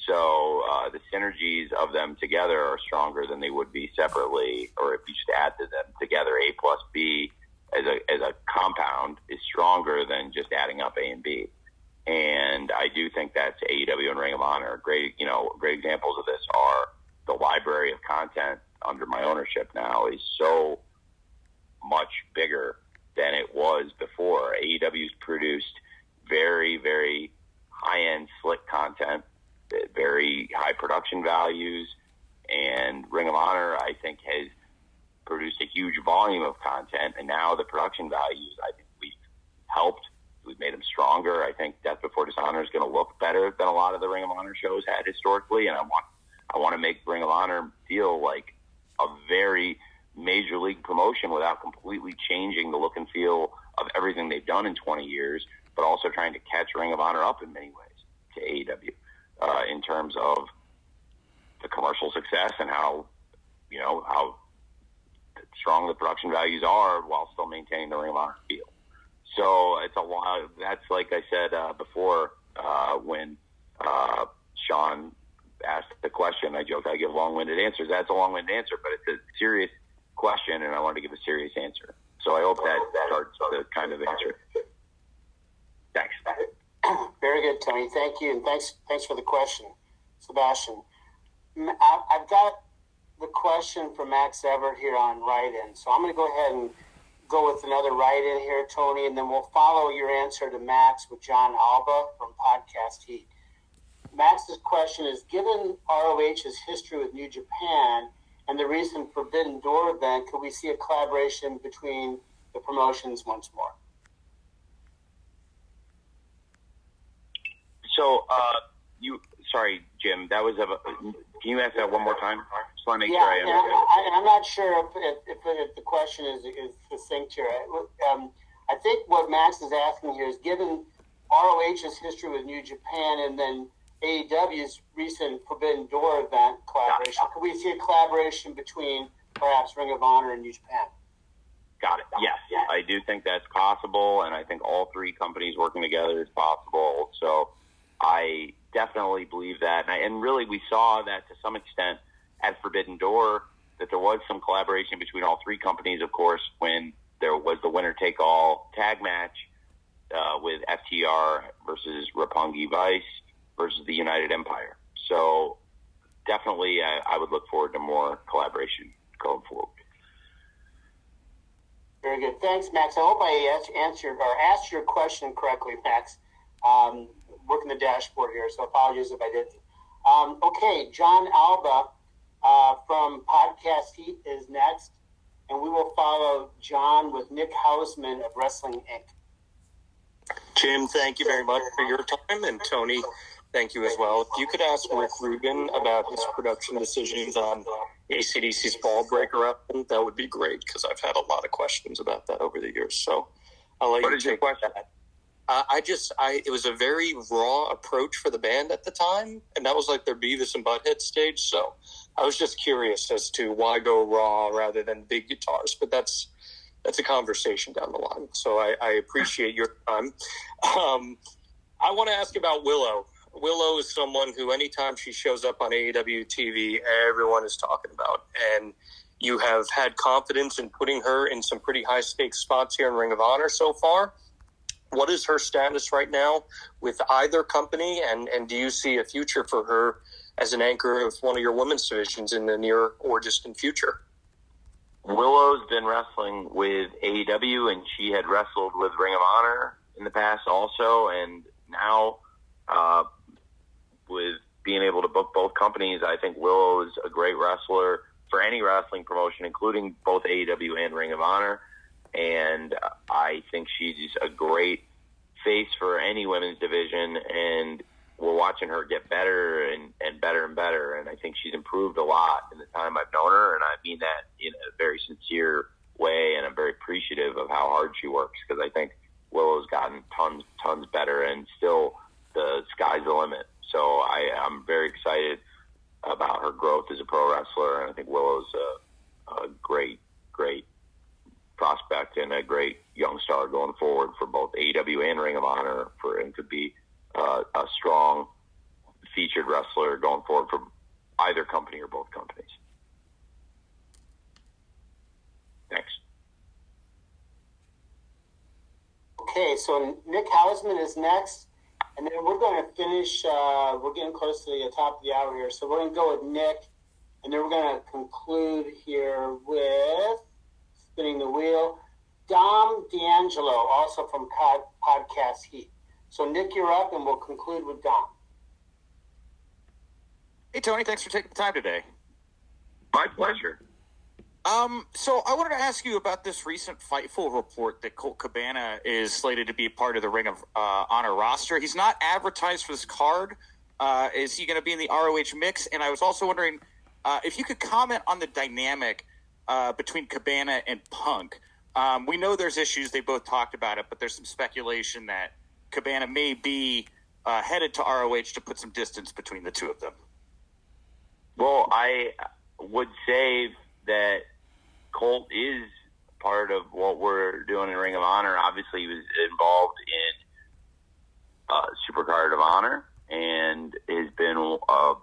so the synergies of them together are stronger than they would be separately, or if you just add to them together, A plus B as a compound is stronger than just adding up A and B. And I do think that's AEW and Ring of Honor. Great examples of this are the library of content under my ownership now is so much bigger than it was before. AEW's produced very, very high-end, slick content, very high production values, and Ring of Honor, I think, has produced a huge volume of content, and now the production values, I think we've helped. We've made them stronger. I think Death Before Dishonor is going to look better than a lot of the Ring of Honor shows had historically, and I want to make Ring of Honor feel like a very major league promotion without completely changing the look and feel of everything they've done in 20 years, but also trying to catch Ring of Honor up in many ways to AEW in terms of the commercial success and how strong the production values are while still maintaining the Ring of Honor feel. So it's a lot. That's like I said before when Sean asked the question. I joke I give long-winded answers. That's a long-winded answer, but it's a serious question, and I want to give a serious answer. So I hope that starts the kind of answer. Thanks. Very good, Tony. Thank you, and thanks for the question, Sebastian. I've got the question from Max Everett here on write-in, so I'm going to go ahead and go with another write-in here, Tony, and then we'll follow your answer to Max with John Alba from Podcast Heat. Max's question is, given ROH's history with New Japan and the recent Forbidden Door event, could we see a collaboration between the promotions once more? So, sorry, Jim, that was can you ask that one more time? Just want to make sure I understand. I'm not sure if the question is succinct here. I think what Max is asking here is, given ROH's history with New Japan and then AEW's recent Forbidden Door event collaboration, could we see a collaboration between perhaps Ring of Honor and New Japan? Got it. Yes, I do think that's possible, and I think all three companies working together is possible. So I definitely believe that. And really, we saw that to some extent at Forbidden Door, that there was some collaboration between all three companies, of course, when there was the winner-take-all tag match with FTR versus Roppongi Vice versus the United Empire. So definitely I would look forward to more collaboration going forward. Very good. Thanks, Max. I hope I asked your question correctly, Max. Working the dashboard here, so apologies if I didn't. Okay, John Alba from Podcast Heat is next, and we will follow John with Nick Hausman of Wrestling Inc. Jim, thank you very much for your time, and Tony, thank you as well. If you could ask Rick Rubin about his production decisions on AC/DC's Ball Breaker album, that would be great, because I've had a lot of questions about that over the years. So I'll let you take that. It was a very raw approach for the band at the time, and that was like their Beavis and Butthead stage. So I was just curious as to why go raw rather than big guitars, but that's a conversation down the line. So I appreciate your time. I want to ask about Willow. Willow is someone who, anytime she shows up on AEW TV, everyone is talking about, and you have had confidence in putting her in some pretty high stakes spots here in Ring of Honor so far. What is her status right now with either company, and do you see a future for her as an anchor of one of your women's divisions in the near or distant future? Willow's been wrestling with AEW, and she had wrestled with Ring of Honor in the past also, and now with being able to book both companies, I think Willow is a great wrestler for any wrestling promotion, including both AEW and Ring of Honor. And I think she's a great face for any women's division, and we're watching her get better and better and better. And I think she's improved a lot in the time I've known her, and I mean that in a very sincere way, and I'm very appreciative of how hard she works, because I think Willow's gotten tons better, and still the sky's the limit. So I'm very excited about her growth as a pro wrestler, and I think Willow's a great prospect and a great young star going forward for both AEW and Ring of Honor, and could be a strong featured wrestler going forward for either company or both companies. Thanks. Okay, so Nick Hausman is next, and then we're going to finish. We're getting close to the top of the hour here, so we're going to go with Nick, and then we're going to conclude here with, spinning the wheel, Dom D'Angelo, also from Podcast Heat. So, Nick, you're up, and we'll conclude with Dom. Hey, Tony, thanks for taking the time today. My pleasure. So I wanted to ask you about this recent Fightful report that Colt Cabana is slated to be part of the Ring of Honor roster. He's not advertised for this card. Is he going to be in the ROH mix? And I was also wondering if you could comment on the dynamic between Cabana and Punk. We know there's issues. They both talked about it, but there's some speculation that Cabana may be headed to ROH to put some distance between the two of them. Well, I would say that Colt is part of what we're doing in Ring of Honor. Obviously, he was involved in Supercard of Honor and has been a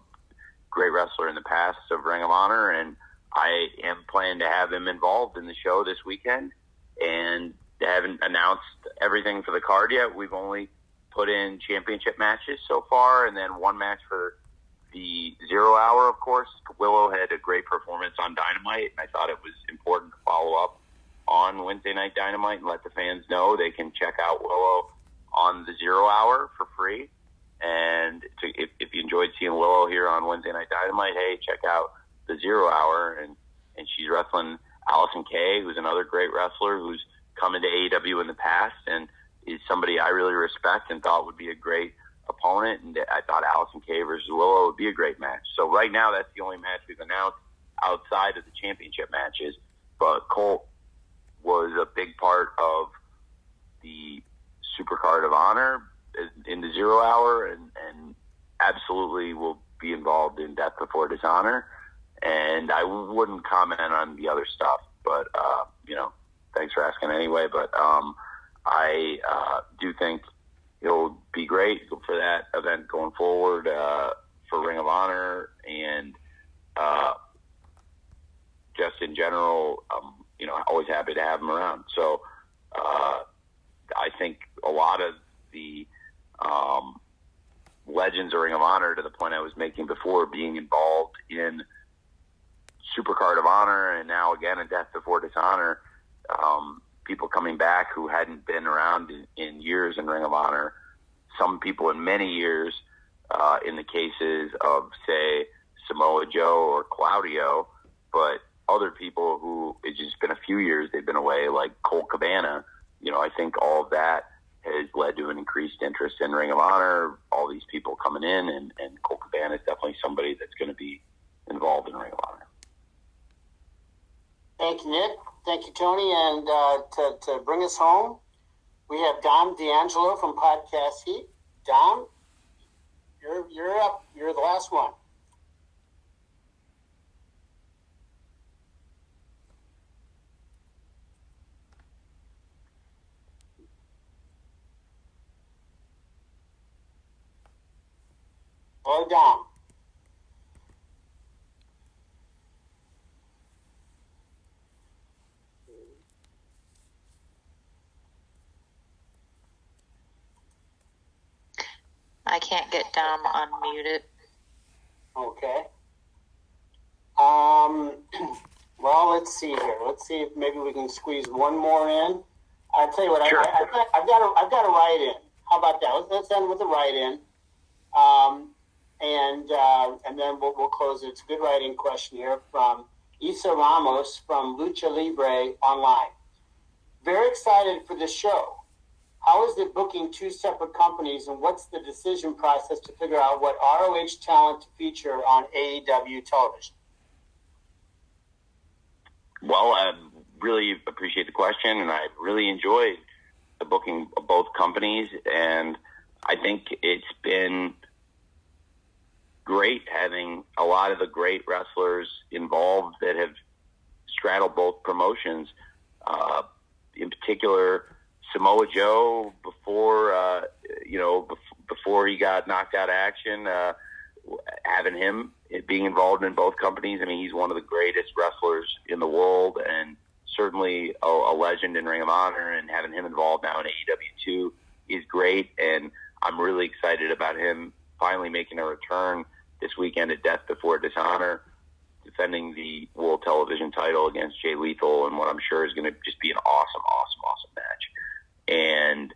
great wrestler in the past of Ring of Honor, and I am planning to have him involved in the show this weekend, and they haven't announced everything for the card yet. We've only put in championship matches so far, and then one match for the 0 hour, of course. Willow had a great performance on Dynamite, and I thought it was important to follow up on Wednesday Night Dynamite and let the fans know they can check out Willow on the 0 hour for free. And if you enjoyed seeing Willow here on Wednesday Night Dynamite, hey, check out the 0 Hour. And she's wrestling Allison Kay, who's another great wrestler who's come into AEW in the past and is somebody I really respect and thought would be a great opponent. And I thought Allison Kay versus Willow would be a great match. So right now, that's the only match we've announced outside of the championship matches. But Colt was a big part of the Supercard of Honor in the 0 Hour and absolutely will be involved in Death Before Dishonor. And I wouldn't comment on the other stuff, but, thanks for asking anyway. But I do think it'll be great for that event going forward for Ring of Honor and just in general, always happy to have him around. So I think a lot of the legends of Ring of Honor, to the point I was making before, being involved in Supercard of Honor and now again in Death Before Dishonor, people coming back who hadn't been around in years in Ring of Honor, some people in many years, in the cases of, say, Samoa Joe or Claudio, but other people who it's just been a few years they've been away, like Colt Cabana. I think all of that has led to an increased interest in Ring of Honor, all these people coming in, and Colt Cabana is definitely somebody that's going to be involved in Ring of Honor. Thank you, Nick. Thank you, Tony. And to bring us home, we have Dom D'Angelo from Podcast Heat. Dom, you're up. You're the last one. Hello, Dom. I can't get Dom unmuted. Okay. Well, let's see here. Let's see if maybe we can squeeze one more in. I'll tell you what. Sure. I've got a write-in. How about that? Let's end with a write-in. And then we'll close it. It's a good writing question here from Isa Ramos from Lucha Libre Online. Very excited for this show. How is it booking two separate companies, and what's the decision process to figure out what ROH talent to feature on AEW television? Well, I really appreciate the question, and I really enjoyed the booking of both companies, and I think it's been great having a lot of the great wrestlers involved that have straddled both promotions. In particular, Samoa Joe, before he got knocked out of action, having him being involved in both companies. I mean, he's one of the greatest wrestlers in the world, and certainly a legend in Ring of Honor. And having him involved now in AEW too is great. And I'm really excited about him finally making a return this weekend at Death Before Dishonor, defending the World Television title against Jay Lethal, and what I'm sure is going to just be an awesome match. And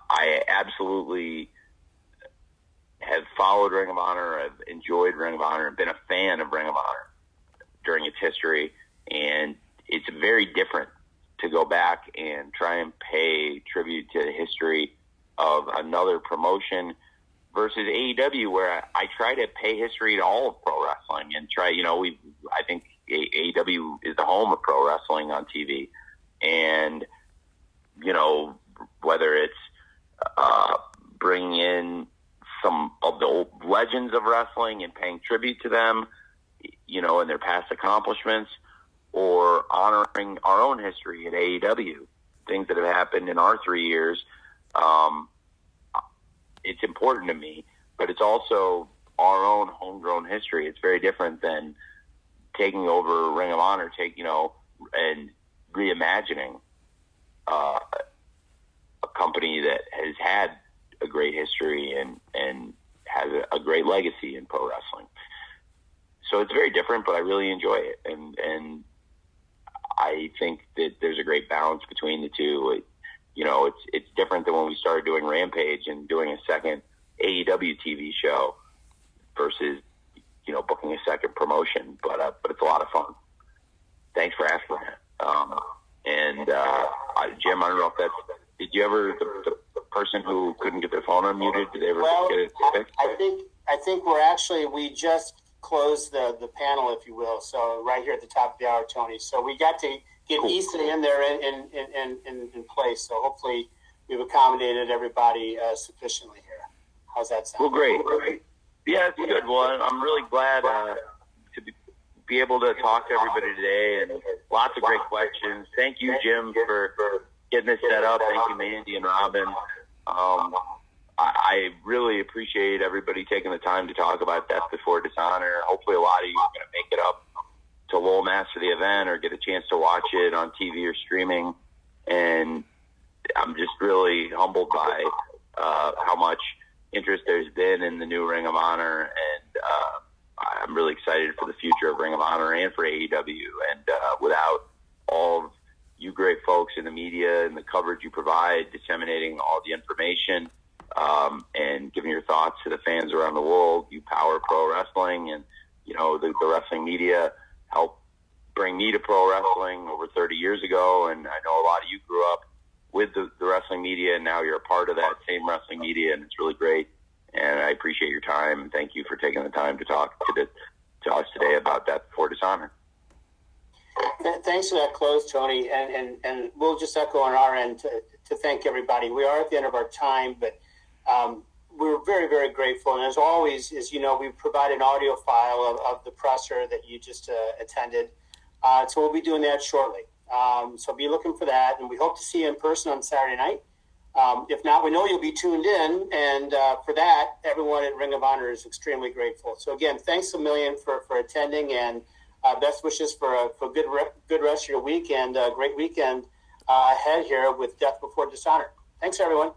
I absolutely have followed Ring of Honor. I've enjoyed Ring of Honor and been a fan of Ring of Honor during its history. And it's very different to go back and try and pay tribute to the history of another promotion versus AEW, where I try to pay history to all of pro wrestling and try, I think AEW is the home of pro wrestling on TV. And, whether it's bringing in some of the old legends of wrestling and paying tribute to them, and their past accomplishments, or honoring our own history at AEW, things that have happened in our 3 years, it's important to me, but it's also our own homegrown history. It's very different than taking over Ring of Honor, and reimagining a company that has had a great history and has a great legacy in pro wrestling. So it's very different, but I really enjoy it. And I think that there's a great balance between the two. it's different than when we started doing Rampage and doing a second AEW TV show versus, booking a second promotion. But it's a lot of fun. Thanks for asking that. Jim, I don't know if did you ever, the person who couldn't get their phone unmuted, did they ever get it fixed? I think we just closed the panel, if you will. So right here at the top of the hour, Tony. So we got to get Easton in there in place. So hopefully we've accommodated everybody sufficiently here. How's that sound? Well, great. Yeah, it's good. Well, I'm really glad to be able to talk to everybody today, and lots of great questions. Thank you, Jim, for getting this set up. Thank you, Mandy and Robin. I really appreciate everybody taking the time to talk about Death Before Dishonor. Hopefully a lot of you are going to make it up to Lowell Mass for the event or get a chance to watch it on TV or streaming. And I'm just really humbled by how much interest there's been in the new Ring of Honor. And I'm really excited for the future of Ring of Honor and for AEW. And without all of you great folks in the media and the coverage you provide, disseminating all the information, and giving your thoughts to the fans around the world, you power pro wrestling, and the wrestling media helped bring me to pro wrestling over 30 years ago. And I know a lot of you grew up with the wrestling media, and now you're a part of that same wrestling media, and it's really great. And I appreciate your time, and thank you for taking the time to talk to us today about Death Before Dishonor. Thanks for that close, Tony, and we'll just echo on our end to thank everybody. We are at the end of our time, but we're very, very grateful. And as always, as you know, we provide an audio file of the presser that you just attended. So we'll be doing that shortly. So be looking for that, and we hope to see you in person on Saturday night. If not, we know you'll be tuned in, and for that, everyone at Ring of Honor is extremely grateful. So again, thanks a million for attending, and best wishes for a good rest of your week and a great weekend ahead here with Death Before Dishonor. Thanks, everyone.